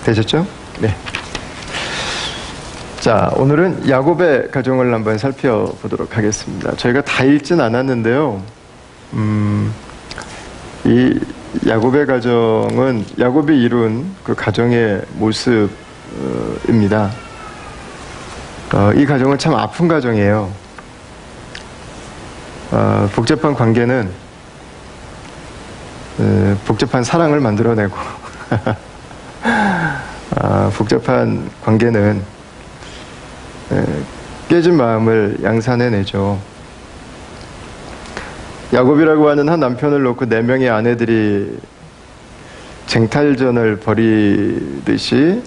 되셨죠? 네. 자, 오늘은 야곱의 가정을 한번 살펴보도록 하겠습니다. 저희가 다 읽진 않았는데요. 이 야곱의 가정은 야곱이 이룬 그 가정의 모습입니다. 이 가정은 참 아픈 가정이에요. 복잡한 관계는 복잡한 사랑을 만들어내고 복잡한 관계는 깨진 마음을 양산해내죠. 야곱이라고 하는 한 남편을 놓고 4명의 아내들이 쟁탈전을 벌이듯이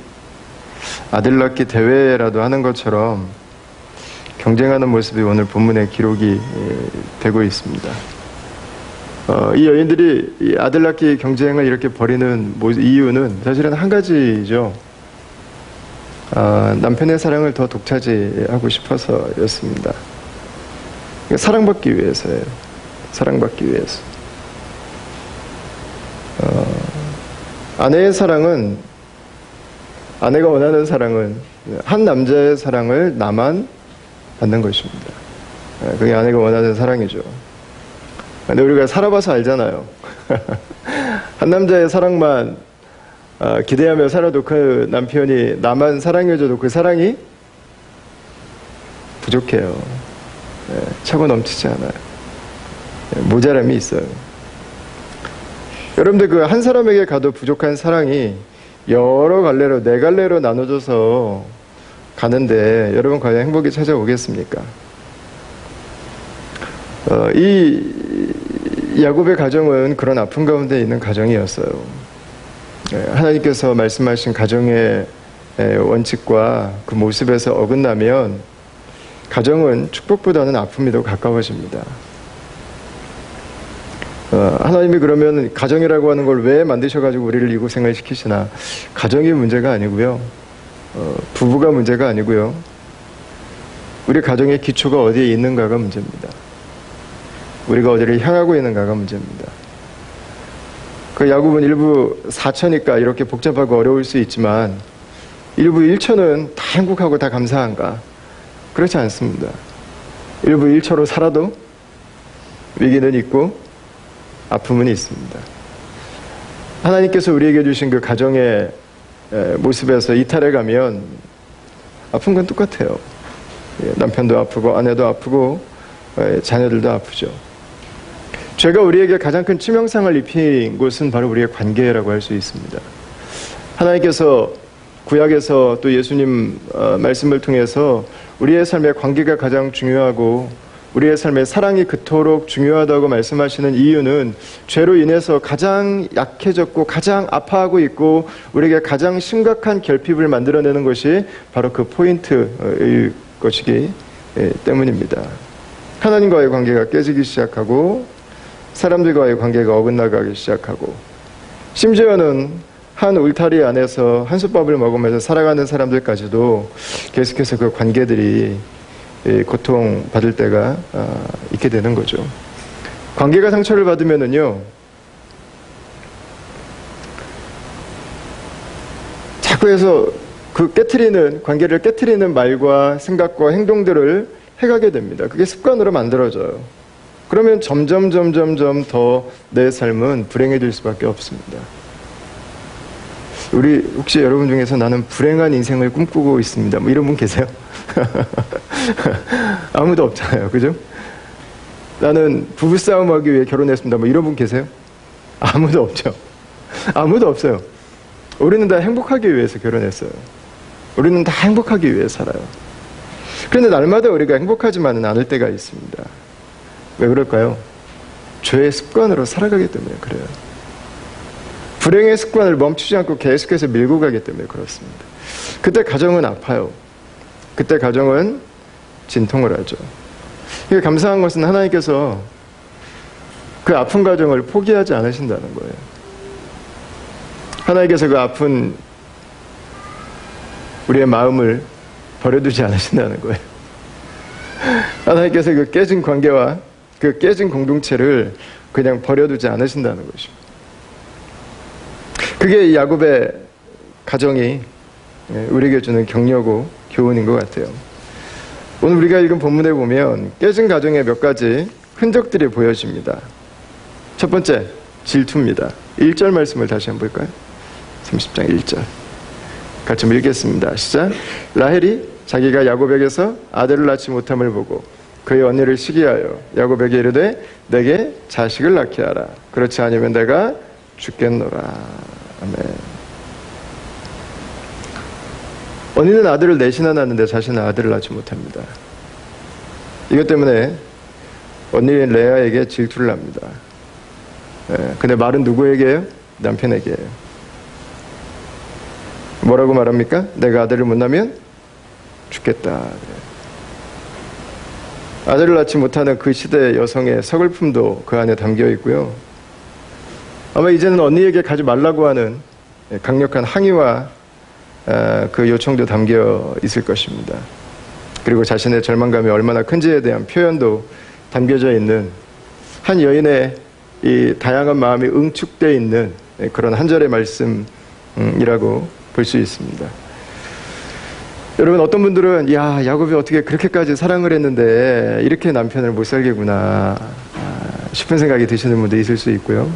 아들 낳기 대회라도 하는 것처럼 경쟁하는 모습이 오늘 본문에 기록이 되고 있습니다. 이 여인들이 이 아들 낳기 경쟁을 이렇게 벌이는 이유는 사실은 한 가지죠. 남편의 사랑을 더 독차지하고 싶어서였습니다. 사랑받기 위해서예요. 사랑받기 위해서. 아내의 사랑은, 아내가 원하는 사랑은 한 남자의 사랑을 나만 받는 것입니다. 그게 아내가 원하는 사랑이죠. 근데 우리가 살아봐서 알잖아요. 한 남자의 사랑만 기대하며 살아도 그 남편이 나만 사랑해줘도 그 사랑이 부족해요. 차고 넘치지 않아요. 모자람이 있어요. 여러분들 그 한 사람에게 가도 부족한 사랑이 여러 갈래로, 4갈래로 나눠져서 가는데 여러분 과연 행복이 찾아오겠습니까? 이 야곱의 가정은 그런 아픔 가운데 있는 가정이었어요. 하나님께서 말씀하신 가정의 원칙과 그 모습에서 어긋나면 가정은 축복보다는 아픔이 더 가까워집니다. 하나님이 그러면 가정이라고 하는 걸 왜 만드셔가지고 우리를 이 고생을 시키시나? 가정이 문제가 아니고요. 부부가 문제가 아니고요. 우리 가정의 기초가 어디에 있는가가 문제입니다. 우리가 어디를 향하고 있는가가 문제입니다. 그 야곱은 일부 4처니까 이렇게 복잡하고 어려울 수 있지만 일부 1처는 다 행복하고 다 감사한가? 그렇지 않습니다. 일부 1처로 살아도 위기는 있고 아픔은 있습니다. 하나님께서 우리에게 주신 그 가정의 모습에서 이탈해 가면 아픈 건 똑같아요. 남편도 아프고 아내도 아프고 자녀들도 아프죠. 죄가 우리에게 가장 큰 치명상을 입힌 곳은 바로 우리의 관계라고 할 수 있습니다. 하나님께서 구약에서 또 예수님 말씀을 통해서 우리의 삶의 관계가 가장 중요하고 우리의 삶의 사랑이 그토록 중요하다고 말씀하시는 이유는 죄로 인해서 가장 약해졌고 가장 아파하고 있고 우리에게 가장 심각한 결핍을 만들어내는 것이 바로 그 포인트일 것이기 때문입니다. 하나님과의 관계가 깨지기 시작하고 사람들과의 관계가 어긋나가기 시작하고 심지어는 한 울타리 안에서 한솥밥을 먹으면서 살아가는 사람들까지도 계속해서 그 관계들이 고통받을 때가 있게 되는 거죠. 관계가 상처를 받으면은요, 자꾸 해서 그 관계를 깨트리는 말과 생각과 행동들을 해가게 됩니다. 그게 습관으로 만들어져요. 그러면 점점 더 내 삶은 불행해질 수밖에 없습니다. 우리 혹시 여러분 중에서 나는 불행한 인생을 꿈꾸고 있습니다. 뭐 이런 분 계세요? 아무도 없잖아요. 그죠? 나는 부부싸움하기 위해 결혼했습니다. 뭐 이런 분 계세요? 아무도 없죠. 아무도 없어요. 우리는 다 행복하기 위해서 결혼했어요. 우리는 다 행복하기 위해 살아요. 그런데 날마다 우리가 행복하지만은 않을 때가 있습니다. 왜 그럴까요? 죄의 습관으로 살아가기 때문에 그래요. 불행의 습관을 멈추지 않고 계속해서 밀고 가기 때문에 그렇습니다. 그때 가정은 아파요. 그때 가정은 진통을 하죠. 이게 감사한 것은 하나님께서 그 아픈 가정을 포기하지 않으신다는 거예요. 하나님께서 그 아픈 우리의 마음을 버려두지 않으신다는 거예요. 하나님께서 그 깨진 관계와 그 깨진 공동체를 그냥 버려두지 않으신다는 것입니다. 그게 야곱의 가정이 우리에게 주는 격려고 교훈인 것 같아요. 오늘 우리가 읽은 본문에 보면 깨진 가정의 몇 가지 흔적들이 보여집니다. 첫 번째, 질투입니다. 1절 말씀을 다시 한번 볼까요? 30장 1절. 같이 한번 읽겠습니다. 시작. 라헬이 자기가 야곱에게서 아들을 낳지 못함을 보고 그의 언니를 시기하여 야곱에게 이르되 내게 자식을 낳게 하라. 그렇지 않으면 내가 죽겠노라. 아멘. 언니는 아들을 넷이나 낳았는데 자신은 아들을 낳지 못합니다. 이것 때문에 언니 레아에게 질투를 합니다. 근데 말은 누구에게요? 남편에게요. 뭐라고 말합니까? 내가 아들을 못 낳으면 죽겠다. 아들을 낳지 못하는 그 시대 여성의 서글픔도 그 안에 담겨 있고요. 아마 이제는 언니에게 가지 말라고 하는 강력한 항의와 그 요청도 담겨 있을 것입니다. 그리고 자신의 절망감이 얼마나 큰지에 대한 표현도 담겨져 있는 한 여인의 이 다양한 마음이 응축되어 있는 그런 한 절의 말씀이라고 볼 수 있습니다. 여러분, 어떤 분들은 야곱이 어떻게 그렇게까지 사랑을 했는데 이렇게 남편을 못 살겠구나 싶은 생각이 드시는 분도 있을 수 있고요.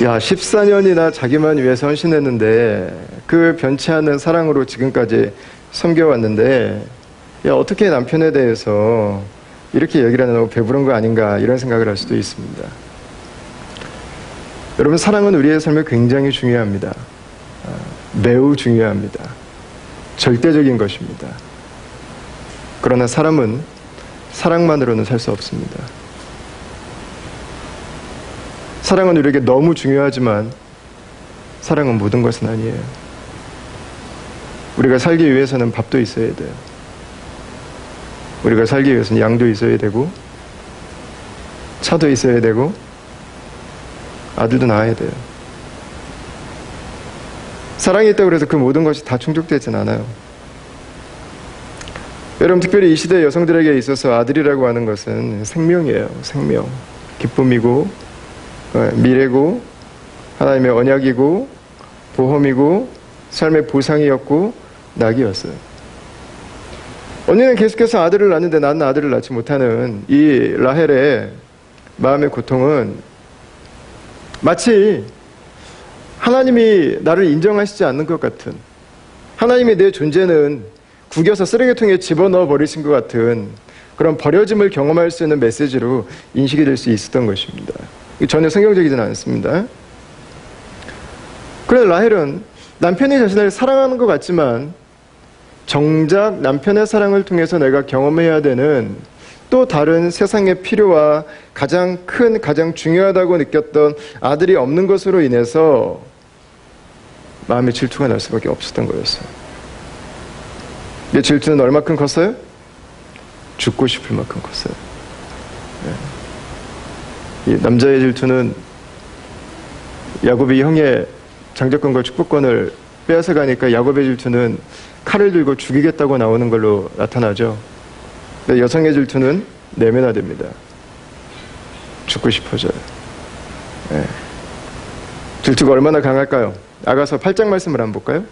14년이나 자기만 위해서 헌신했는데 그 변치 않는 사랑으로 지금까지 섬겨왔는데 어떻게 남편에 대해서 이렇게 얘기를 하는 너무 배부른 거 아닌가 이런 생각을 할 수도 있습니다. 여러분, 사랑은 우리의 삶에 굉장히 중요합니다. 매우 중요합니다. 절대적인 것입니다. 그러나 사람은 사랑만으로는 살 수 없습니다. 사랑은 우리에게 너무 중요하지만 사랑은 모든 것은 아니에요. 우리가 살기 위해서는 밥도 있어야 돼요. 우리가 살기 위해서는 양도 있어야 되고 차도 있어야 되고 아들도 낳아야 돼요. 사랑이 있다고 해서 그 모든 것이 다 충족되진 않아요. 여러분, 특별히 이 시대 여성들에게 있어서 아들이라고 하는 것은 생명이에요. 생명. 기쁨이고 미래고 하나님의 언약이고 보험이고 삶의 보상이었고 낙이었어요. 언니는 계속해서 아들을 낳는데 나는 아들을 낳지 못하는 이 라헬의 마음의 고통은 마치 하나님이 나를 인정하시지 않는 것 같은, 하나님이 내 존재는 구겨서 쓰레기통에 집어넣어 버리신 것 같은 그런 버려짐을 경험할 수 있는 메시지로 인식이 될 수 있었던 것입니다. 전혀 성경적이지는 않습니다. 그런데 라헬은 남편이 자신을 사랑하는 것 같지만 정작 남편의 사랑을 통해서 내가 경험해야 되는 또 다른 세상의 필요와 가장 큰, 가장 중요하다고 느꼈던 아들이 없는 것으로 인해서 마음의 질투가 날 수밖에 없었던 거였어요. 이 질투는 얼마큼 컸어요? 죽고 싶을 만큼 컸어요. 이 남자의 질투는 야곱이 형의 장자권과 축복권을 빼앗아 가니까 야곱의 질투는 칼을 들고 죽이겠다고 나오는 걸로 나타나죠. 근데 여성의 질투는 내면화됩니다. 죽고 싶어져요. 질투가 얼마나 강할까요? 아가서 8장 말씀을 한번 볼까요?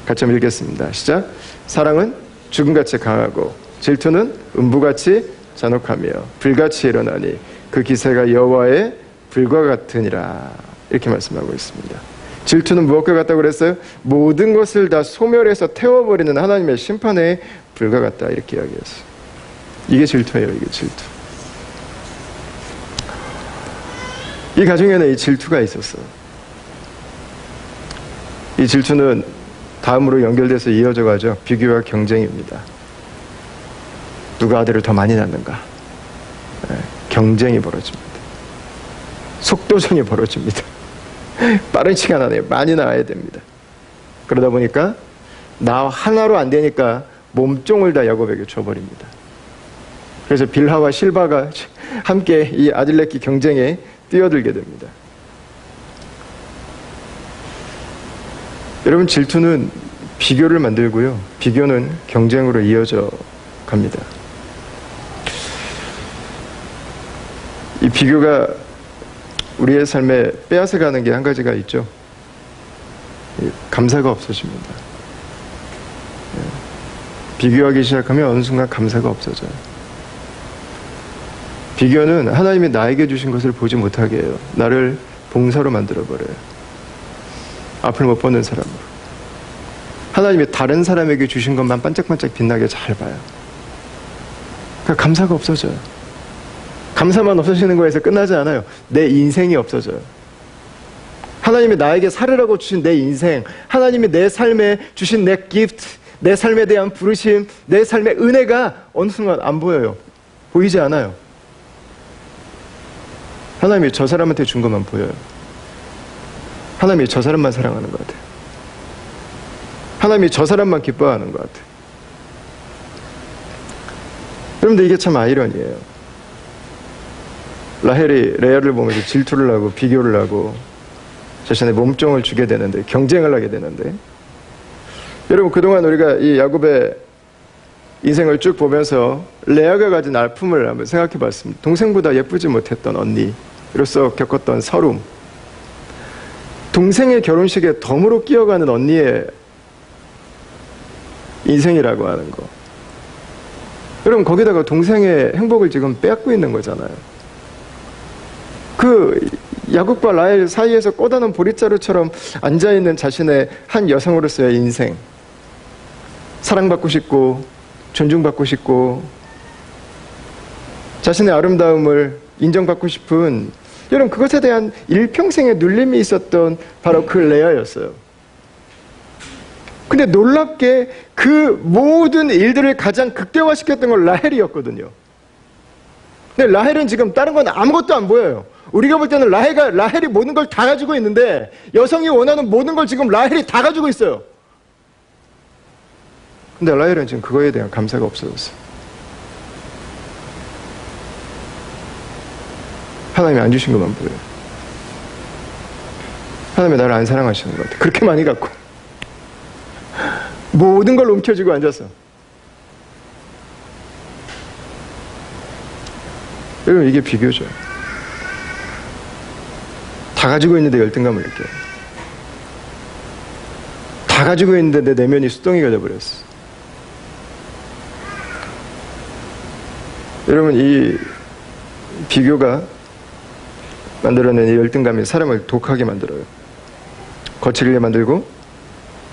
같이 한번 읽겠습니다. 시작. 사랑은 죽음같이 강하고 질투는 음부같이 잔혹하며 불같이 일어나니 그 기세가 여호와의 불과 같으니라. 이렇게 말씀하고 있습니다. 질투는 무엇과 같다고 그랬어요? 모든 것을 다 소멸해서 태워버리는 하나님의 심판에 불과 같다. 이렇게 이야기했어요. 이게 질투예요. 이게 질투. 이 가정에는 이 질투가 있었어요. 이 질투는 다음으로 연결돼서 이어져 가죠. 비교와 경쟁입니다. 누가 아들을 더 많이 낳는가? 경쟁이 벌어집니다. 속도전이 벌어집니다. 빠른 시간 안에 많이 낳아야 됩니다. 그러다 보니까 나 하나로 안 되니까 몸종을 다 야곱에게 줘버립니다. 그래서 빌하와 실바가 함께 이 아들 낳기 경쟁에 뛰어들게 됩니다. 여러분, 질투는 비교를 만들고요. 비교는 경쟁으로 이어져 갑니다. 이 비교가 우리의 삶에 빼앗아가는 게 한 가지가 있죠. 감사가 없어집니다. 비교하기 시작하면 어느 순간 감사가 없어져요. 비교는 하나님이 나에게 주신 것을 보지 못하게 해요. 나를 봉사로 만들어버려요. 앞을 못 보는 사람으로. 하나님이 다른 사람에게 주신 것만 반짝반짝 빛나게 잘 봐요. 그러니까 감사가 없어져요. 감사만 없어지는 거에서 끝나지 않아요. 내 인생이 없어져요. 하나님이 나에게 살으라고 주신 내 인생, 하나님이 내 삶에 주신 내 기프트, 내 삶에 대한 부르심, 내 삶의 은혜가 어느 순간 안 보여요. 보이지 않아요. 하나님이 저 사람한테 준 것만 보여요. 하나님이 저 사람만 사랑하는 것 같아요. 하나님이 저 사람만 기뻐하는 것 같아요. 여러분들 이게 참 아이러니예요. 라헬이 레아를 보면서 질투를 하고 비교를 하고 자신의 몸종을 주게 되는데, 경쟁을 하게 되는데, 여러분 그동안 우리가 이 야곱의 인생을 쭉 보면서 레아가 가진 아픔을 한번 생각해 봤습니다. 동생보다 예쁘지 못했던 언니로서 겪었던 서름, 동생의 결혼식에 덤으로 끼어가는 언니의 인생이라고 하는 거. 여러분 거기다가 동생의 행복을 지금 빼앗고 있는 거잖아요. 그 야곱과 라헬 사이에서 꼬다는 보릿자루처럼 앉아있는 자신의 한 여성으로서의 인생, 사랑받고 싶고 존중받고 싶고 자신의 아름다움을 인정받고 싶은, 여러분 그것에 대한 일평생의 눌림이 있었던 바로 그 레아였어요. 근데 놀랍게 그 모든 일들을 가장 극대화시켰던 건 라헬이었거든요. 근데 라헬은 지금 다른 건 아무것도 안 보여요. 우리가 볼 때는 라헬이 모든 걸 다 가지고 있는데, 여성이 원하는 모든 걸 지금 라헬이 다 가지고 있어요. 근데 라헬은 지금 그거에 대한 감사가 없어졌어요. 하나님이 안 주신 것만 보여요. 하나님이 나를 안 사랑하시는 것 같아요. 그렇게 많이 갖고 모든 걸 움켜쥐고 앉았어. 여러분 이게 비교죠. 다 가지고 있는데 열등감을 느껴요. 다 가지고 있는데 내 내면이 수동이가 돼버렸어. 여러분 이 비교가 만들어낸 이 열등감이 사람을 독하게 만들어요. 거칠게 만들고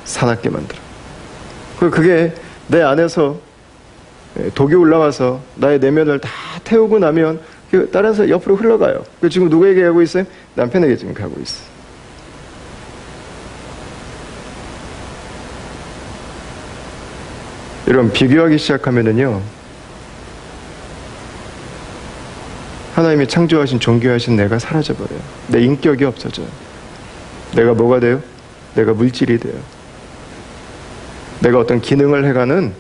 사납게 만들어. 그게 내 안에서 독이 올라와서 나의 내면을 다 태우고 나면 따라서 옆으로 흘러가요. 지금 누구에게 가고 있어요? 남편에게 지금 가고 있어. 여러분 비교하기 시작하면은요, 하나님이 창조하신 존귀하신 내가 사라져버려요. 내 인격이 없어져요. 내가 뭐가 돼요? 내가 물질이 돼요. 내가 어떤 기능을 해가는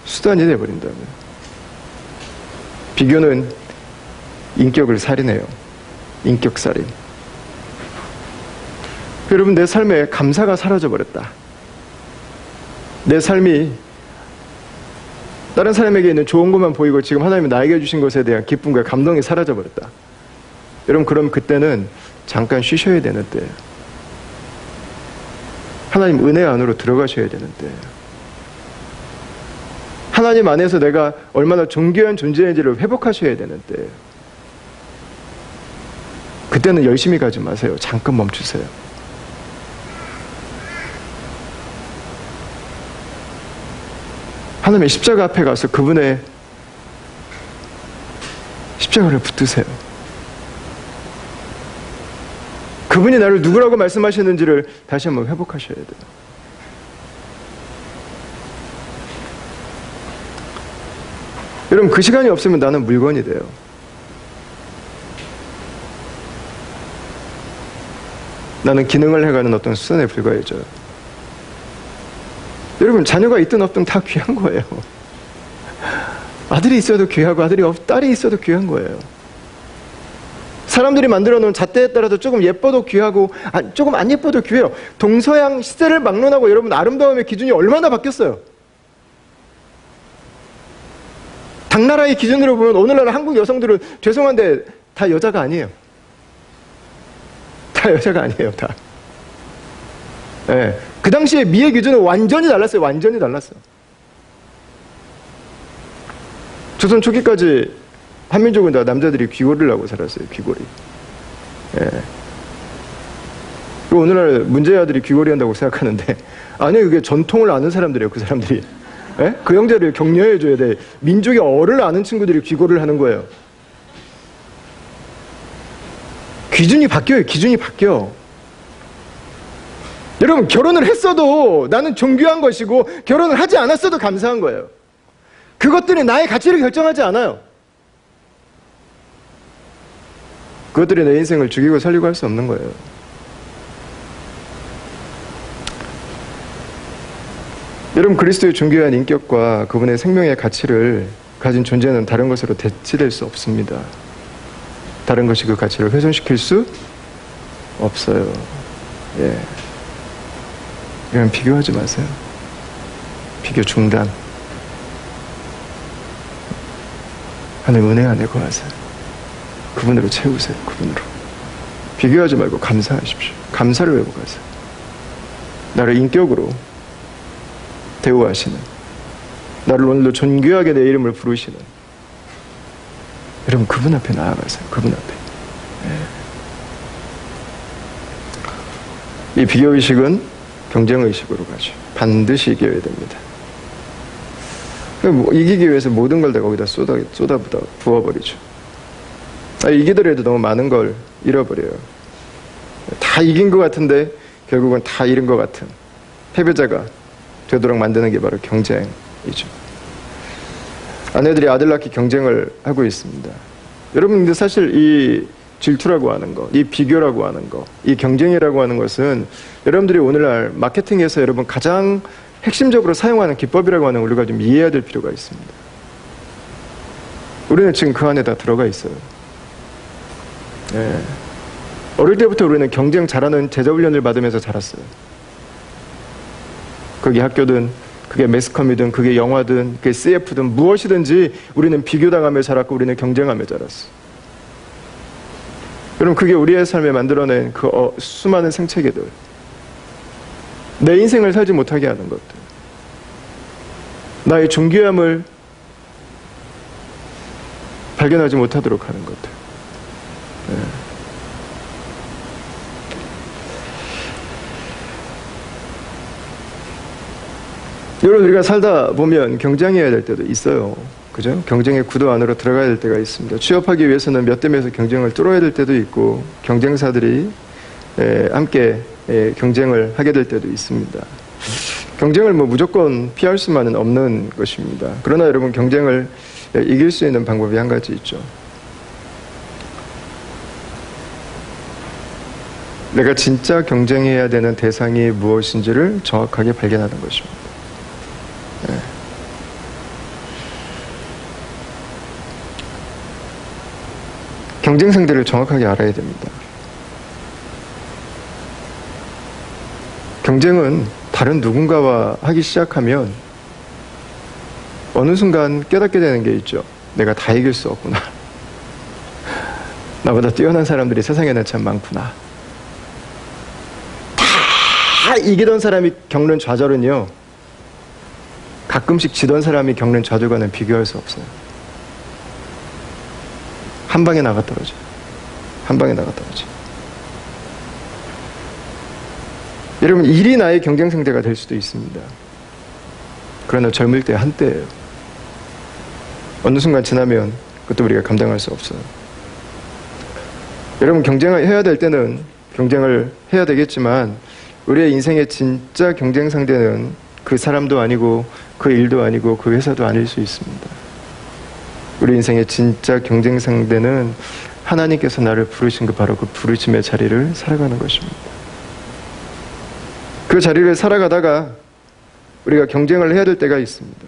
수단이 돼버린다고요. 비교는 인격을 살인해요. 인격살인. 여러분 내 삶에 감사가 사라져버렸다. 내 삶이 다른 사람에게 있는 좋은 것만 보이고 지금 하나님이 나에게 주신 것에 대한 기쁨과 감동이 사라져버렸다. 여러분 그럼 그때는 잠깐 쉬셔야 되는 때예요. 하나님 은혜 안으로 들어가셔야 되는 때예요. 하나님 안에서 내가 얼마나 존귀한 존재인지를 회복하셔야 되는 때예요. 그때는 열심히 가지 마세요. 잠깐 멈추세요. 하나님의 십자가 앞에 가서 그분의 십자가를 붙드세요. 그분이 나를 누구라고 말씀하시는지를 다시 한번 회복하셔야 돼요. 여러분 그 시간이 없으면 나는 물건이 돼요. 나는 기능을 해가는 어떤 수단에 불과해져요. 여러분 자녀가 있든 없든 다 귀한 거예요. 아들이 있어도 귀하고 딸이 있어도 귀한 거예요. 사람들이 만들어 놓은 잣대에 따라서 조금 예뻐도 귀하고 조금 안 예뻐도 귀해요. 동서양 시대를 막론하고 여러분 아름다움의 기준이 얼마나 바뀌었어요. 당나라의 기준으로 보면 오늘날 한국 여성들은 죄송한데 다 여자가 아니에요. 다 여자가 아니에요. 다. 예. 그 당시에 미의 기준은 완전히 달랐어요. 완전히 달랐어요. 조선 초기까지 한민족은 다 남자들이 귀걸이를 하고 살았어요. 귀걸이. 예. 오늘날 문제의 아들이 귀걸이 한다고 생각하는데 아니요, 이게 전통을 아는 사람들이에요. 그 사람들이. 예? 그 형제를 격려해줘야 돼. 민족의 어를 아는 친구들이 귀걸이를 하는 거예요. 기준이 바뀌어요. 기준이 바뀌어. 여러분, 결혼을 했어도 나는 존귀한 것이고 결혼을 하지 않았어도 감사한 거예요. 그것들이 나의 가치를 결정하지 않아요. 그것들이 내 인생을 죽이고 살리고 할 수 없는 거예요. 여러분, 그리스도의 존귀한 인격과 그분의 생명의 가치를 가진 존재는 다른 것으로 대치될 수 없습니다. 다른 것이 그 가치를 훼손시킬 수 없어요. 예. 이건 비교하지 마세요. 비교 중단. 하늘 은혜 안에 거하세요. 그분으로 채우세요. 그분으로. 비교하지 말고 감사하십시오. 감사를 회복하세요. 나를 인격으로 대우하시는, 나를 오늘도 존귀하게 내 이름을 부르시는, 여러분, 그분 앞에 나아가세요. 그분 앞에. 이 비교의식은 경쟁의식으로 가죠. 반드시 이겨야 됩니다. 이기기 위해서 모든 걸 다 거기다 부어버리죠. 이기더라도 너무 많은 걸 잃어버려요. 다 이긴 것 같은데 결국은 다 잃은 것 같은 패배자가 되도록 만드는 게 바로 경쟁이죠. 아내들이 아들 낳기 경쟁을 하고 있습니다. 여러분, 근데 사실 이 질투라고 하는 것, 이 비교라고 하는 것, 이 경쟁이라고 하는 것은 여러분들이 오늘날 마케팅에서 여러분 가장 핵심적으로 사용하는 기법이라고 하는 우리가 좀 이해해야 될 필요가 있습니다. 우리는 지금 그 안에 다 들어가 있어요. 예. 어릴 때부터 우리는 경쟁 잘하는 제자훈련을 받으면서 자랐어요. 그게 학교든, 그게 매스컴이든, 그게 영화든, 그게 CF든 무엇이든지 우리는 비교당하며 자랐고 우리는 경쟁하며 자랐어. 여러분, 그게 우리의 삶에 만들어낸 그 수많은 생채계들, 내 인생을 살지 못하게 하는 것들, 나의 존귀함을 발견하지 못하도록 하는 것들. 네. 여러분, 우리가 살다 보면 경쟁해야 될 때도 있어요. 그죠? 경쟁의 구도 안으로 들어가야 될 때가 있습니다. 취업하기 위해서는 몇 대 몇의 경쟁을 뚫어야 될 때도 있고, 경쟁사들이 함께 경쟁을 하게 될 때도 있습니다. 경쟁을 무조건 피할 수만은 없는 것입니다. 그러나 여러분, 경쟁을 이길 수 있는 방법이 한 가지 있죠. 내가 진짜 경쟁해야 되는 대상이 무엇인지를 정확하게 발견하는 것입니다. 네. 경쟁 상대를 정확하게 알아야 됩니다. 경쟁은 다른 누군가와 하기 시작하면 어느 순간 깨닫게 되는 게 있죠. 내가 다 이길 수 없구나. 나보다 뛰어난 사람들이 세상에는 참 많구나. 다 이기던 사람이 겪는 좌절은요, 가끔씩 지던 사람이 겪는 좌절과는 비교할 수 없어요. 한 방에 나가 떨어져요. 한 방에 나가 떨어져요. 여러분, 일이 나의 경쟁 상대가 될 수도 있습니다. 그러나 젊을 때 한때예요. 어느 순간 지나면 그것도 우리가 감당할 수 없어요. 여러분, 경쟁을 해야 될 때는 경쟁을 해야 되겠지만 우리의 인생의 진짜 경쟁 상대는 그 사람도 아니고 그 일도 아니고 그 회사도 아닐 수 있습니다. 우리 인생의 진짜 경쟁 상대는 하나님께서 나를 부르신 그 바로 그 부르심의 자리를 살아가는 것입니다. 그 자리를 살아가다가 우리가 경쟁을 해야 될 때가 있습니다.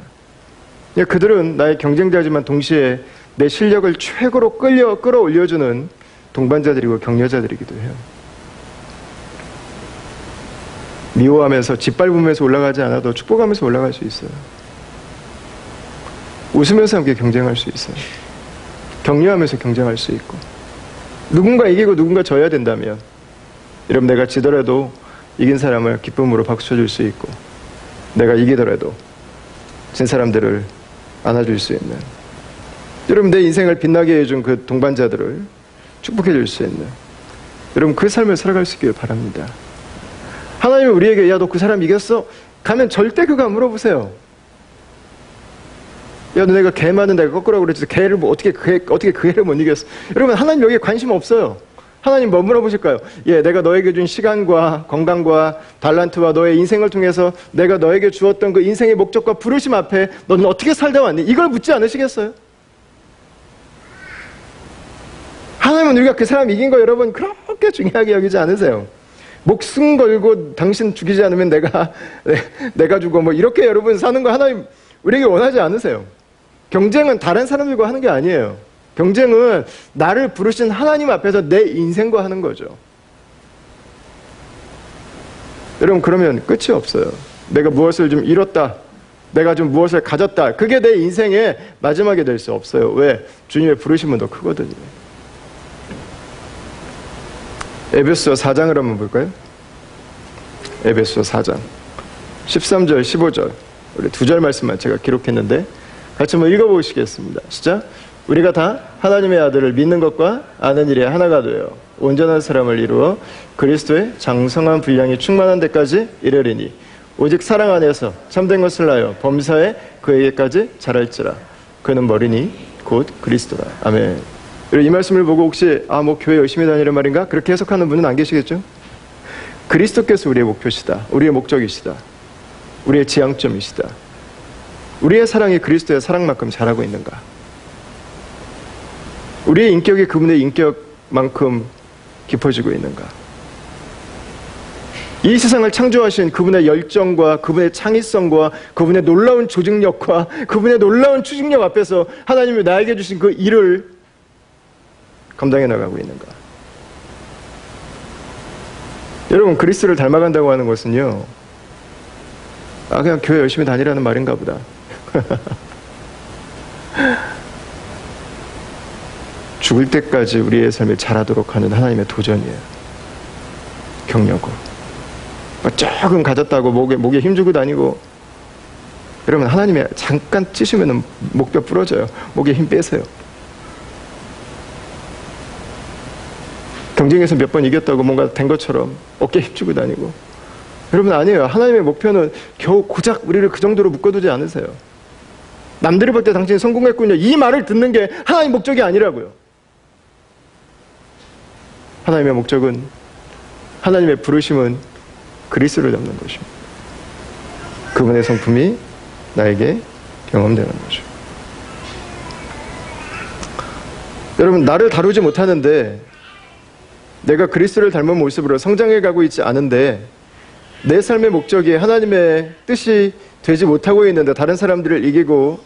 그들은 나의 경쟁자지만 동시에 내 실력을 최고로 끌어올려주는 동반자들이고 격려자들이기도 해요. 미워하면서 짓밟으면서 올라가지 않아도 축복하면서 올라갈 수 있어요. 웃으면서 함께 경쟁할 수 있어요. 격려하면서 경쟁할 수 있고, 누군가 이기고 누군가 져야 된다면, 여러분, 내가 지더라도 이긴 사람을 기쁨으로 박수 쳐줄 수 있고, 내가 이기더라도 진 사람들을 안아줄 수 있는, 여러분 내 인생을 빛나게 해준 그 동반자들을 축복해 줄 수 있는, 여러분 그 삶을 살아갈 수 있기를 바랍니다. 하나님은 우리에게 야 너 그 사람 이겼어? 가면 절대 그거 안 물어보세요. 야 너 내가 개 많은 내가 거꾸라고 그랬지 개를 뭐 어떻게 그 개를 못 이겼어? 여러분 하나님 여기에 관심 없어요. 하나님 뭐 물어보실까요? 예, 내가 너에게 준 시간과 건강과 달란트와 너의 인생을 통해서 내가 너에게 주었던 그 인생의 목적과 부르심 앞에 너는 어떻게 살다 왔니? 이걸 묻지 않으시겠어요? 하나님은 우리가 그 사람 이긴 거 여러분 그렇게 중요하게 여기지 않으세요. 목숨 걸고 당신 죽이지 않으면 내가 죽어 뭐 이렇게 여러분 사는 거 하나님 우리에게 원하지 않으세요. 경쟁은 다른 사람들과 하는 게 아니에요. 경쟁은 나를 부르신 하나님 앞에서 내 인생과 하는 거죠. 여러분 그러면 끝이 없어요. 내가 무엇을 좀 잃었다, 내가 좀 무엇을 가졌다, 그게 내 인생의 마지막이 될 수 없어요. 왜? 주님의 부르심은 더 크거든요. 에베소 4장을 한번 볼까요? 에베소 4장 13절 15절 우리 2절 말씀만 제가 기록했는데 같이 한번 읽어보시겠습니다. 시작. 우리가 다 하나님의 아들을 믿는 것과 아는 일에 하나가 되어 온전한 사람을 이루어 그리스도의 장성한 분량이 충만한 데까지 이르리니 오직 사랑 안에서 참된 것을 하여 범사에 그에게까지 자랄지라. 그는 머리니 곧 그리스도라. 아멘. 이 말씀을 보고 혹시 뭐 교회 열심히 다니는 말인가? 그렇게 해석하는 분은 안 계시겠죠? 그리스도께서 우리의 목표시다. 우리의 목적이시다. 우리의 지향점이시다. 우리의 사랑이 그리스도의 사랑만큼 잘하고 있는가? 우리의 인격이 그분의 인격만큼 깊어지고 있는가? 이 세상을 창조하신 그분의 열정과 그분의 창의성과 그분의 놀라운 조직력과 그분의 놀라운 추진력 앞에서 하나님이 나에게 주신 그 일을 감당해 나가고 있는가? 여러분 그리스도를 닮아간다고 하는 것은요, 그냥 교회 열심히 다니라는 말인가 보다. 죽을 때까지 우리의 삶을 잘하도록 하는 하나님의 도전이에요. 격려고 조금 가졌다고 목에 힘주고 다니고, 여러분 하나님이 잠깐 찌시면 목뼈 부러져요. 목에 힘 빼세요. 경쟁에서 몇 번 이겼다고 뭔가 된 것처럼 어깨에 힘주고 다니고, 여러분 아니에요. 하나님의 목표는 겨우 고작 우리를 그 정도로 묶어두지 않으세요. 남들이 볼 때 당신이 성공했군요, 이 말을 듣는 게 하나님의 목적이 아니라고요. 하나님의 목적은, 하나님의 부르심은 그리스도를 닮는 것입니다. 그분의 성품이 나에게 경험되는 거죠. 여러분 나를 다루지 못하는데, 내가 그리스도를 닮은 모습으로 성장해 가고 있지 않은데, 내 삶의 목적이 하나님의 뜻이 되지 못하고 있는데 다른 사람들을 이기고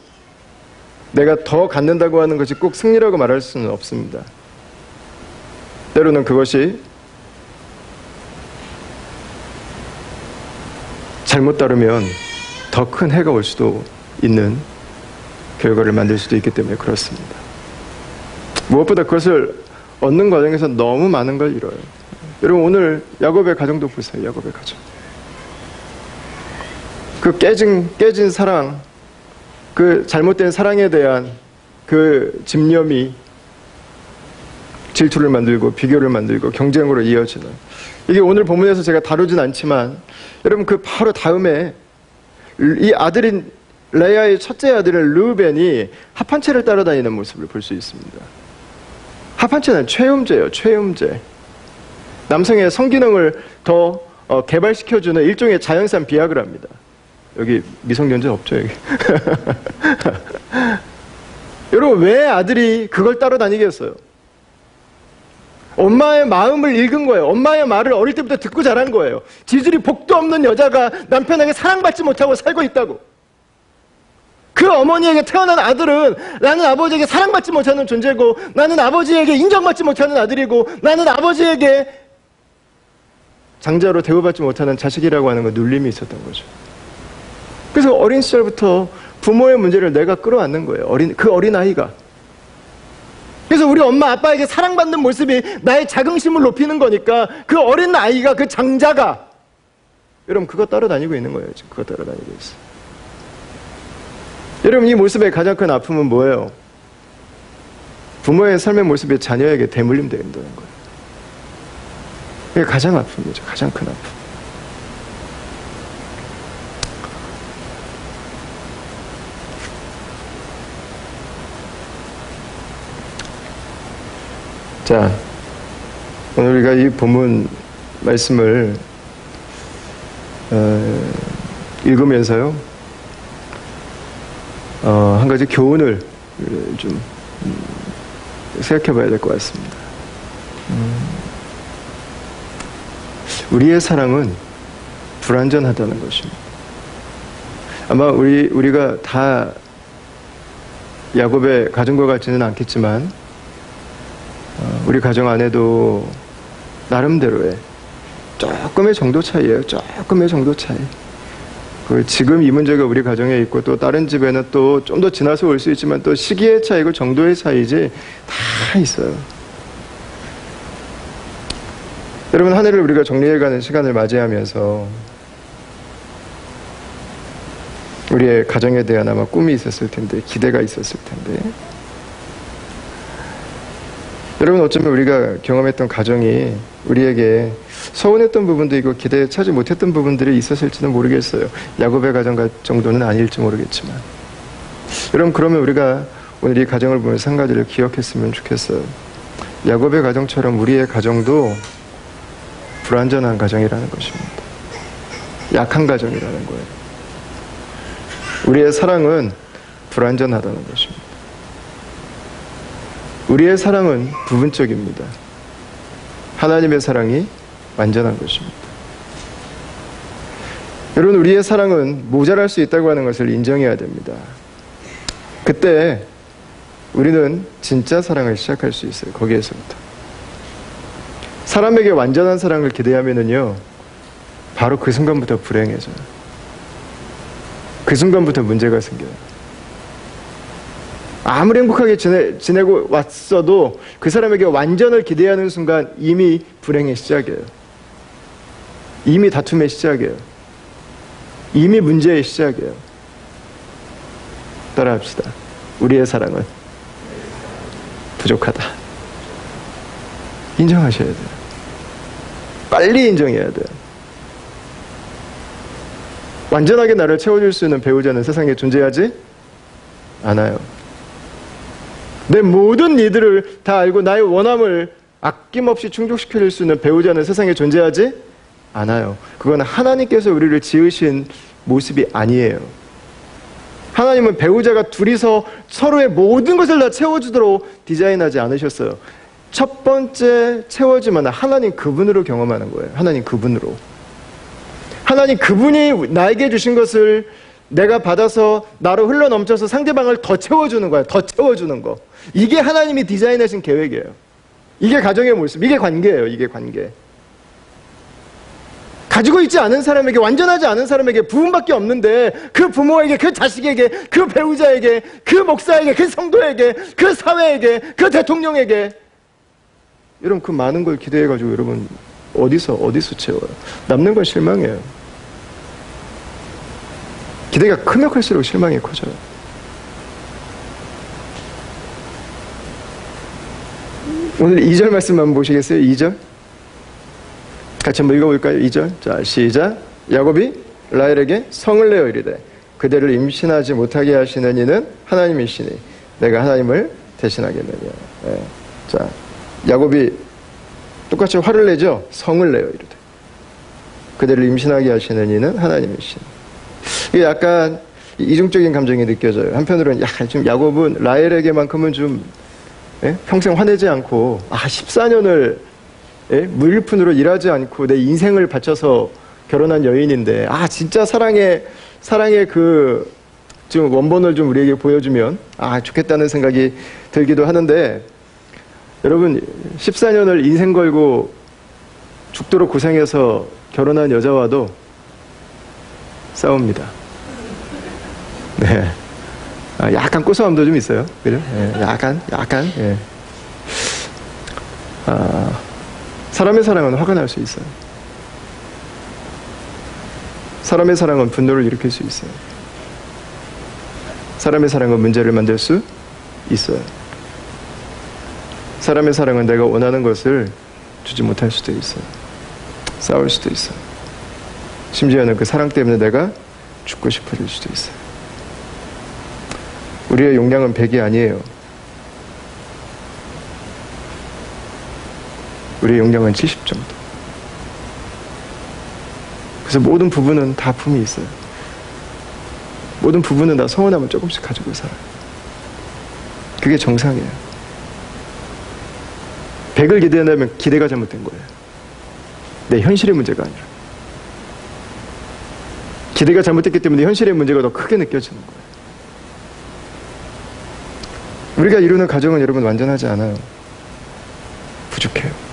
내가 더 갖는다고 하는 것이 꼭 승리라고 말할 수는 없습니다. 때로는 그것이 잘못 다루면 더 큰 해가 올 수도 있는 결과를 만들 수도 있기 때문에 그렇습니다. 무엇보다 그것을 얻는 과정에서 너무 많은 걸 잃어요. 여러분 오늘 야곱의 가정도 보세요. 야곱의 가정. 그 깨진 사랑, 그 잘못된 사랑에 대한 그 집념이 질투를 만들고 비교를 만들고 경쟁으로 이어지는, 이게 오늘 본문에서 제가 다루진 않지만 여러분 그 바로 다음에 이 아들인 레아의 첫째 아들인 르우벤이 합한채를 따라다니는 모습을 볼 수 있습니다. 합한채는 최음제예요. 최음제. 남성의 성기능을 더 개발시켜주는 일종의 자연산 비아그라입니다. 여기 미성년자 없죠 여기. 여러분 왜 아들이 그걸 따라다니겠어요? 엄마의 마음을 읽은 거예요. 엄마의 말을 어릴 때부터 듣고 자란 거예요. 지질이 복도 없는 여자가 남편에게 사랑받지 못하고 살고 있다고. 그 어머니에게 태어난 아들은 나는 아버지에게 사랑받지 못하는 존재고, 나는 아버지에게 인정받지 못하는 아들이고, 나는 아버지에게 장자로 대우받지 못하는 자식이라고 하는 거 눌림이 있었던 거죠. 그래서 어린 시절부터 부모의 문제를 내가 끌어안는 거예요. 그 어린아이가. 그래서 우리 엄마 아빠에게 사랑받는 모습이 나의 자긍심을 높이는 거니까 그 어린 아이가, 그 장자가 여러분 그거 따라다니고 있는 거예요. 지금 그거 따라다니고 있어요. 여러분 이 모습의 가장 큰 아픔은 뭐예요? 부모의 삶의 모습이 자녀에게 대물림된다는 거예요. 이게 가장 아픔이죠. 가장 큰 아픔. 자, 오늘 우리가 이 본문 말씀을 읽으면서요, 한 가지 교훈을 좀 생각해 봐야 될 것 같습니다. 우리의 사랑은 불완전하다는 것입니다. 아마 우리가 다 야곱의 가정과 같지는 않겠지만, 우리 가정 안에도 나름대로의 조금의 정도 차이예요. 조금의 정도 차이. 지금 이 문제가 우리 가정에 있고 또 다른 집에는 또 좀 더 지나서 올 수 있지만 또 시기의 차이고 정도의 차이지 다 있어요. 여러분 한 해를 우리가 정리해가는 시간을 맞이하면서 우리의 가정에 대한 아마 꿈이 있었을 텐데, 기대가 있었을 텐데, 여러분 어쩌면 우리가 경험했던 가정이 우리에게 서운했던 부분도 있고 기대에 차지 못했던 부분들이 있었을지는 모르겠어요. 야곱의 가정 정도는 아닐지 모르겠지만, 여러분 그러면 우리가 오늘 이 가정을 보면서 한 가지를 기억했으면 좋겠어요. 야곱의 가정처럼 우리의 가정도 불완전한 가정이라는 것입니다. 약한 가정이라는 거예요. 우리의 사랑은 불완전하다는 것입니다. 우리의 사랑은 부분적입니다. 하나님의 사랑이 완전한 것입니다. 여러분 우리의 사랑은 모자랄 수 있다고 하는 것을 인정해야 됩니다. 그때 우리는 진짜 사랑을 시작할 수 있어요. 거기에서부터. 사람에게 완전한 사랑을 기대하면은요, 바로 그 순간부터 불행해져요. 그 순간부터 문제가 생겨요. 아무리 행복하게 지내고 왔어도 그 사람에게 완전을 기대하는 순간 이미 불행의 시작이에요. 이미 다툼의 시작이에요. 이미 문제의 시작이에요. 따라합시다. 우리의 사랑은 부족하다. 인정하셔야 돼요. 빨리 인정해야 돼요. 완전하게 나를 채워줄 수 있는 배우자는 세상에 존재하지 않아요. 내 모든 니들을 다 알고 나의 원함을 아낌없이 충족시켜줄 수 있는 배우자는 세상에 존재하지 않아요. 그건 하나님께서 우리를 지으신 모습이 아니에요. 하나님은 배우자가 둘이서 서로의 모든 것을 다 채워주도록 디자인하지 않으셨어요. 첫 번째 채워주면 하나님 그분으로 경험하는 거예요. 하나님 그분으로. 하나님 그분이 나에게 주신 것을 내가 받아서 나로 흘러넘쳐서 상대방을 더 채워주는 거예요. 더 채워주는 거. 이게 하나님이 디자인하신 계획이에요. 이게 가정의 모습, 이게 관계예요. 이게 관계. 가지고 있지 않은 사람에게, 완전하지 않은 사람에게 부분밖에 없는데 그 부모에게, 그 자식에게, 그 배우자에게, 그 목사에게, 그 성도에게, 그 사회에게, 그 대통령에게, 여러분 그 많은 걸 기대해가지고 여러분 어디서 채워요? 남는 건 실망이에요. 기대가 크면 클수록 실망이 커져요. 오늘 2절 말씀 한번 보시겠어요? 2절 같이 한번 읽어볼까요? 2절 자 시작. 야곱이 라헬에게 성을 내어 이르되 그대를 임신하지 못하게 하시는 이는 하나님이시니 내가 하나님을 대신하겠느냐. 네. 자 야곱이 똑같이 화를 내죠. 성을 내어 이르되 그대를 임신하게 하시는 이는 하나님이시니. 이게 약간 이중적인 감정이 느껴져요. 한편으로는 좀 야곱은 라헬에게만큼은 좀 평생 화내지 않고 14년을 무일푼으로 일하지 않고 내 인생을 바쳐서 결혼한 여인인데 진짜 사랑의 그 좀 원본을 좀 우리에게 보여주면 좋겠다는 생각이 들기도 하는데, 여러분 14년을 인생 걸고 죽도록 고생해서 결혼한 여자와도 싸웁니다. 네. 약간 고소함도 좀 있어요. 그죠? 네, 약간. 예. 사람의 사랑은 화가 날 수 있어요. 사람의 사랑은 분노를 일으킬 수 있어요. 사람의 사랑은 문제를 만들 수 있어요. 사람의 사랑은 내가 원하는 것을 주지 못할 수도 있어요. 싸울 수도 있어요. 심지어는 그 사랑 때문에 내가 죽고 싶어질 수도 있어요. 우리의 용량은 100이 아니에요. 우리의 용량은 70 정도. 그래서 모든 부부는 다 품이 있어요. 모든 부부는 다 서운함을 조금씩 가지고 살아요. 그게 정상이에요. 100을 기대한다면 기대가 잘못된 거예요. 내 현실의 문제가 아니라. 기대가 잘못됐기 때문에 현실의 문제가 더 크게 느껴지는 거예요. 우리가 이루는 가정은 여러분 완전하지 않아요. 부족해요.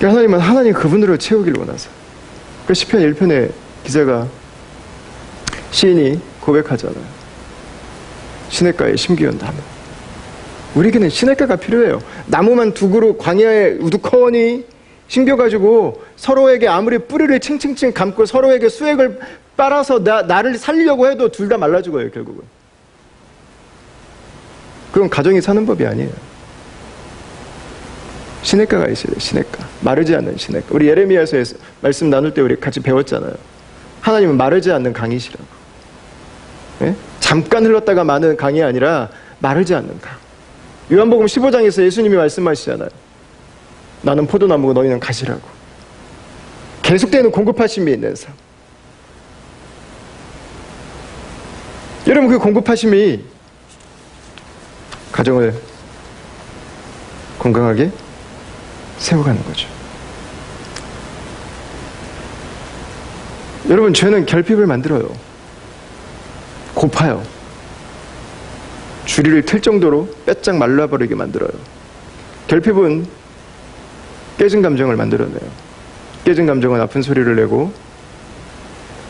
하나님은 하나님 그분으로 채우기를 원하세요. 그 시편 1편의 기자가 시인이 고백하잖아요. 시냇가에 심기운 나무. 우리에게는 시냇가가 필요해요. 나무만 두 그루 광야에 우두커니 심겨가지고 서로에게 아무리 뿌리를 칭칭칭 감고 서로에게 수액을 빨아서 나를 살리려고 해도 둘 다 말라 죽어요, 결국은. 그건 가정이 사는 법이 아니에요. 시냇가가 있어야 돼요. 시냇가. 마르지 않는 시냇가. 우리 예레미야서에서 말씀 나눌 때 우리 같이 배웠잖아요. 하나님은 마르지 않는 강이시라고. 예? 잠깐 흘렀다가 마는 강이 아니라 마르지 않는 강. 요한복음 15장에서 예수님이 말씀하시잖아요. 나는 포도나무고 너희는 가시라고. 계속되는 공급하심이 있는 삶. 여러분 그 공급하심이 가정을 건강하게 세워가는 거죠. 여러분 죄는 결핍을 만들어요. 고파요. 주리를 틀 정도로 빼짝 말라버리게 만들어요. 결핍은 깨진 감정을 만들어내요. 깨진 감정은 아픈 소리를 내고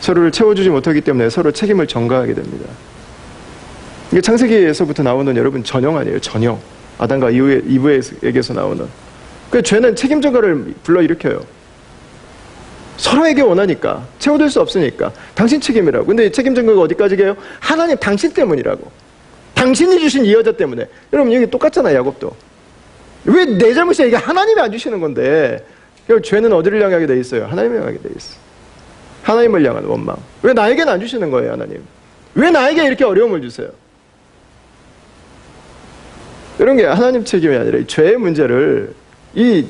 서로를 채워주지 못하기 때문에 서로 책임을 전가하게 됩니다. 이게 창세기에서부터 나오는 여러분 전형 아니에요. 전형. 아담과 이브에게서 나오는. 그 죄는 책임 전가를 불러일으켜요. 서로에게 원하니까 채워줄 수 없으니까 당신 책임이라고. 근데 책임 전가가 어디까지 가요? 하나님 당신 때문이라고. 당신이 주신 이 여자 때문에. 여러분 여기 똑같잖아요. 야곱도. 왜 내 잘못이야? 이게 하나님이 안 주시는 건데. 죄는 어디를 향하게 돼 있어요? 하나님을 향하게 돼 있어. 하나님을 향한 원망. 왜 나에게는 안 주시는 거예요, 하나님? 왜 나에게 이렇게 어려움을 주세요? 이런 게 하나님 책임이 아니라 이 죄의 문제를, 이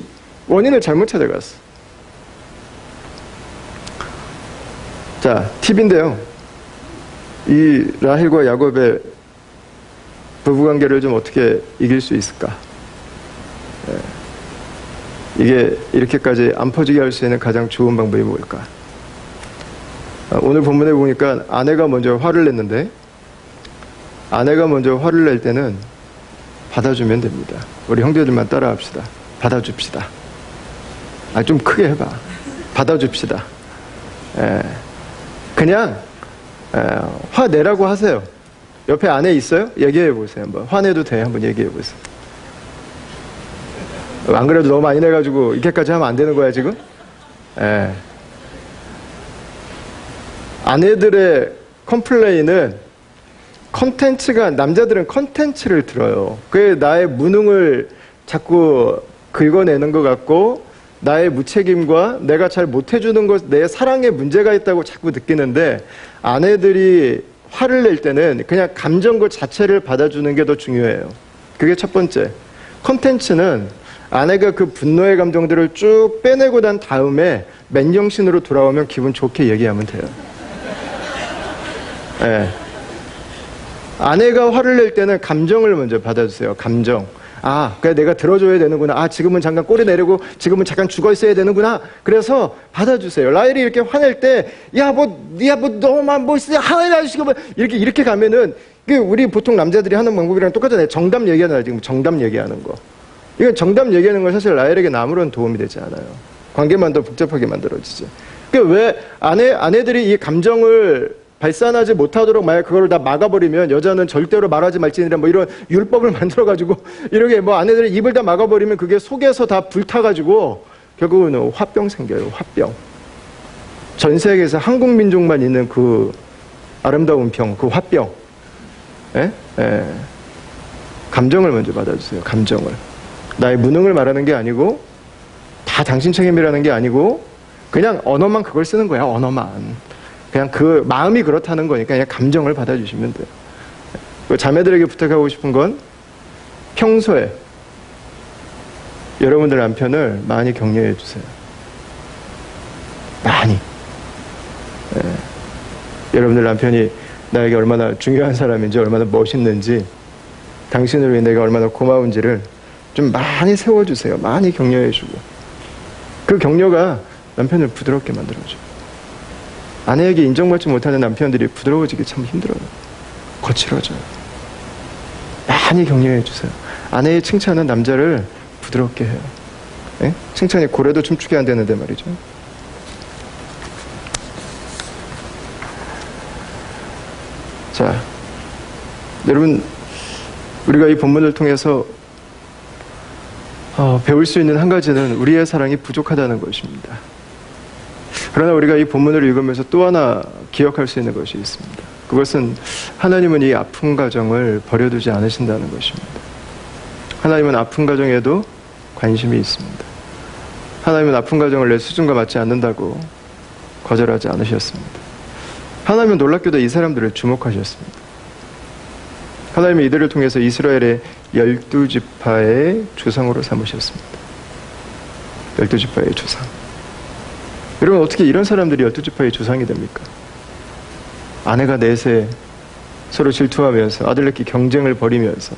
원인을 잘못 찾아갔어. 자, 팁인데요. 이 라헬과 야곱의 부부관계를 좀 어떻게 이길 수 있을까? 이게 이렇게까지 안 퍼지게 할 수 있는 가장 좋은 방법이 뭘까? 오늘 본문에 보니까 아내가 먼저 화를 냈는데, 아내가 먼저 화를 낼 때는 받아주면 됩니다. 우리 형제들만 따라합시다. 받아줍시다. 좀 크게 해봐. 받아줍시다. 그냥 화내라고 하세요. 옆에 아내 있어요? 얘기해 보세요. 한번 화내도 돼. 한번 얘기해 보세요. 안 그래도 너무 많이 내가지고 이렇게까지 하면 안 되는 거야 지금? 아내들의 컴플레인은 컨텐츠가, 남자들은 컨텐츠를 들어요. 그게 나의 무능을 자꾸 긁어내는 것 같고 나의 무책임과 내가 잘 못해주는 것, 내 사랑에 문제가 있다고 자꾸 느끼는데, 아내들이 화를 낼 때는 그냥 감정 그 자체를 받아주는 게 더 중요해요. 그게 첫 번째. 컨텐츠는 아내가 그 분노의 감정들을 쭉 빼내고 난 다음에 맨정신으로 돌아오면 기분 좋게 얘기하면 돼요. 아내가 화를 낼 때는 감정을 먼저 받아주세요. 감정. 그래 내가 들어줘야 되는구나. 지금은 잠깐 꼬리 내리고 지금은 잠깐 죽어 있어야 되는구나. 그래서 받아주세요. 라헬이 이렇게 화낼 때, 너만 하나님 아저씨가 이렇게 가면은, 우리 보통 남자들이 하는 방법이랑 똑같잖아요. 정답 얘기하는, 지금 정답 얘기하는 거. 이건 정답 얘기하는 건 사실 라헬에게 아무런 도움이 되지 않아요. 관계만 더 복잡하게 만들어지죠. 왜 아내들이 이 감정을 발산하지 못하도록 만약 그걸 다 막아버리면, 여자는 절대로 말하지 말지니라 이런 율법을 만들어가지고 이렇게 아내들이 입을 다 막아버리면 그게 속에서 다 불타가지고 결국은 화병 생겨요. 화병. 전 세계에서 한국 민족만 있는 그 아름다운 병, 그 화병. 예? 예. 감정을 먼저 받아주세요. 감정을. 나의 무능을 말하는 게 아니고 다 당신 책임이라는 게 아니고 그냥 언어만 그걸 쓰는 거야. 언어만. 그냥 그 마음이 그렇다는 거니까 그냥 감정을 받아주시면 돼요. 자매들에게 부탁하고 싶은 건 평소에 여러분들 남편을 많이 격려해 주세요. 많이. 예. 여러분들 남편이 나에게 얼마나 중요한 사람인지, 얼마나 멋있는지, 당신으로 인해 내가 얼마나 고마운지를 좀 많이 세워주세요. 많이 격려해주고. 그 격려가 남편을 부드럽게 만들어줘요. 아내에게 인정받지 못하는 남편들이 부드러워지기 참 힘들어요. 거칠어져요. 많이 격려해주세요. 아내의 칭찬은 남자를 부드럽게 해요. 예? 칭찬이 고래도 춤추게 안 되는데 말이죠. 자, 여러분, 우리가 이 본문을 통해서 배울 수 있는 한 가지는 우리의 사랑이 부족하다는 것입니다. 그러나 우리가 이 본문을 읽으면서 또 하나 기억할 수 있는 것이 있습니다. 그것은 하나님은 이 아픈 가정을 버려두지 않으신다는 것입니다. 하나님은 아픈 가정에도 관심이 있습니다. 하나님은 아픈 가정을 내 수준과 맞지 않는다고 거절하지 않으셨습니다. 하나님은 놀랍게도 이 사람들을 주목하셨습니다. 하나님은 이들을 통해서 이스라엘의 12지파의 조상으로 삼으셨습니다. 12지파의 조상. 여러분, 어떻게 이런 사람들이 12지파의 조상이 됩니까? 아내가 넷에 서로 질투하면서 아들 낳기 경쟁을 벌이면서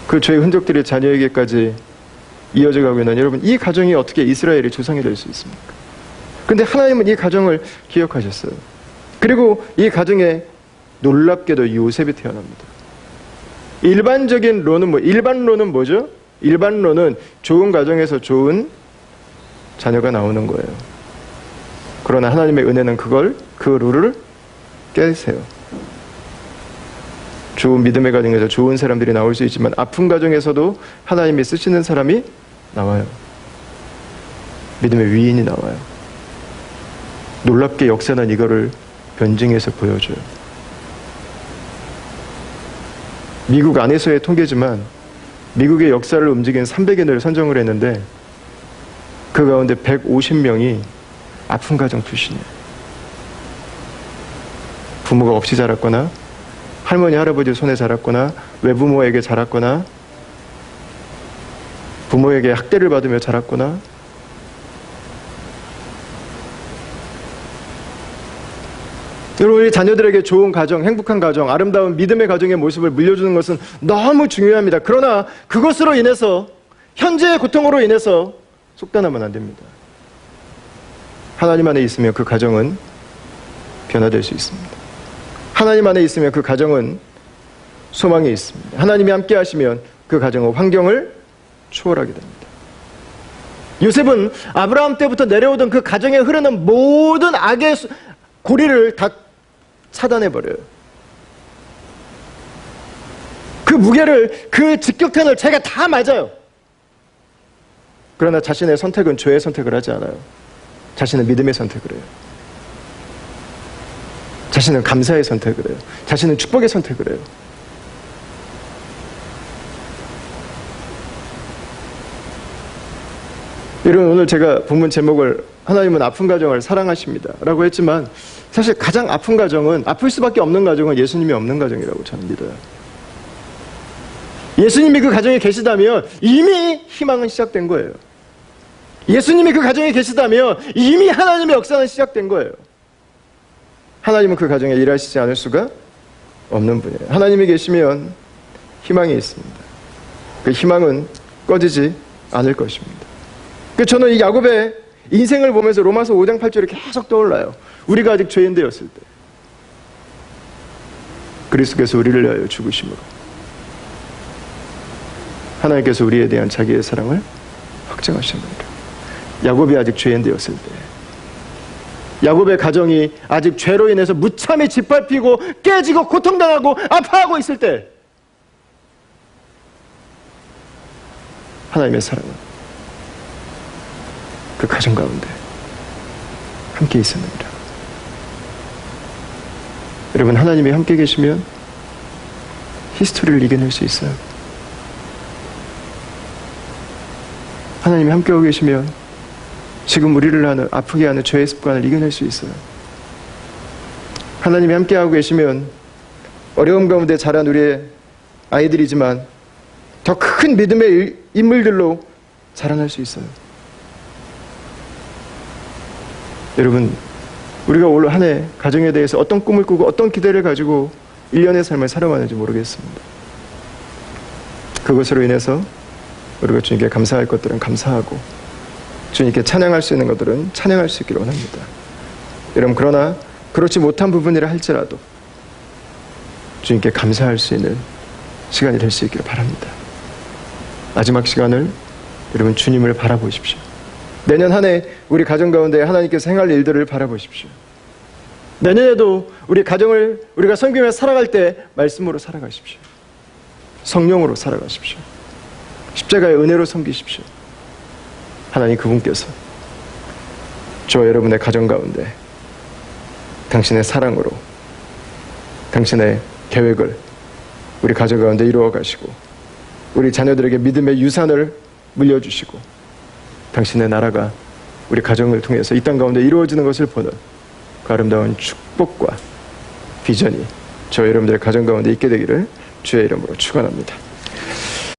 그 죄의 흔적들이 자녀에게까지 이어져 가고 있는, 여러분, 이 가정이 어떻게 이스라엘의 조상이 될 수 있습니까? 근데 하나님은 이 가정을 기억하셨어요. 그리고 이 가정에 놀랍게도 요셉이 태어납니다. 일반론은 뭐죠? 일반론은 좋은 가정에서 좋은 자녀가 나오는 거예요. 그러나 하나님의 은혜는 그 룰을 깨세요. 좋은 믿음의 가정에서 좋은 사람들이 나올 수 있지만 아픈 가정에서도 하나님이 쓰시는 사람이 나와요. 믿음의 위인이 나와요. 놀랍게 역사는 이거를 변증해서 보여줘요. 미국 안에서의 통계지만 미국의 역사를 움직인 300인을 선정을 했는데 그 가운데 150명이 아픈 가정 출신이에요. 부모가 없이 자랐거나 할머니 할아버지 손에 자랐거나 외부모에게 자랐거나 부모에게 학대를 받으며 자랐거나 여러분, 우리 자녀들에게 좋은 가정, 행복한 가정, 아름다운 믿음의 가정의 모습을 물려주는 것은 너무 중요합니다. 그러나 그것으로 인해서 현재의 고통으로 인해서 속단하면 안 됩니다. 하나님 안에 있으면 그 가정은 변화될 수 있습니다. 하나님 안에 있으면 그 가정은 소망이 있습니다. 하나님이 함께 하시면 그 가정은 환경을 초월하게 됩니다. 요셉은 아브라함 때부터 내려오던 그 가정에 흐르는 모든 악의 고리를 다 차단해버려요. 그 무게를, 그 직격탄을 제가 다 맞아요. 그러나 자신의 선택은 죄의 선택을 하지 않아요. 자신은 믿음의 선택을 해요. 자신은 감사의 선택을 해요. 자신은 축복의 선택을 해요. 여러분, 오늘 제가 본문 제목을 하나님은 아픈 가정을 사랑하십니다 라고 했지만 사실 가장 아픈 가정은, 아플 수밖에 없는 가정은 예수님이 없는 가정이라고 저는 믿어요. 예수님이 그 가정에 계시다면 이미 희망은 시작된 거예요. 예수님이 그 가정에 계시다면 이미 하나님의 역사는 시작된 거예요. 하나님은 그 가정에 일하시지 않을 수가 없는 분이에요. 하나님이 계시면 희망이 있습니다. 그 희망은 꺼지지 않을 것입니다. 저는 이 야곱의 인생을 보면서 로마서 5장 8절이 계속 떠올라요. 우리가 아직 죄인 되었을 때 그리스도께서 우리를 위하여 죽으심으로 하나님께서 우리에 대한 자기의 사랑을 확증하셨느니라. 야곱이 아직 죄인 되었을 때, 야곱의 가정이 아직 죄로 인해서 무참히 짓밟히고 깨지고 고통당하고 아파하고 있을 때 하나님의 사랑은 그 가정 가운데 함께 있었느니라. 여러분, 하나님이 함께 계시면 히스토리를 이겨낼 수 있어요. 하나님이 함께하고 계시면 지금 우리를 아프게 하는 죄의 습관을 이겨낼 수 있어요. 하나님이 함께하고 계시면 어려움 가운데 자란 우리의 아이들이지만 더 큰 믿음의 인물들로 자라날 수 있어요. 여러분, 우리가 올 한 해 가정에 대해서 어떤 꿈을 꾸고 어떤 기대를 가지고 1년의 삶을 살아가는지 모르겠습니다. 그것으로 인해서 우리가 주님께 감사할 것들은 감사하고 주님께 찬양할 수 있는 것들은 찬양할 수 있기를 원합니다. 여러분, 그러나 그렇지 못한 부분이라 할지라도 주님께 감사할 수 있는 시간이 될 수 있기를 바랍니다. 마지막 시간을 여러분 주님을 바라보십시오. 내년 한 해 우리 가정 가운데 하나님께서 행할 일들을 바라보십시오. 내년에도 우리 가정을 우리가 섬기며 살아갈 때 말씀으로 살아가십시오. 성령으로 살아가십시오. 십자가의 은혜로 섬기십시오. 하나님 그분께서 저와 여러분의 가정 가운데 당신의 사랑으로 당신의 계획을 우리 가정 가운데 이루어 가시고 우리 자녀들에게 믿음의 유산을 물려주시고 당신의 나라가 우리 가정을 통해서 이 땅 가운데 이루어지는 것을 보는 그 아름다운 축복과 비전이 저와 여러분들의 가정 가운데 있게 되기를 주의 이름으로 축원합니다.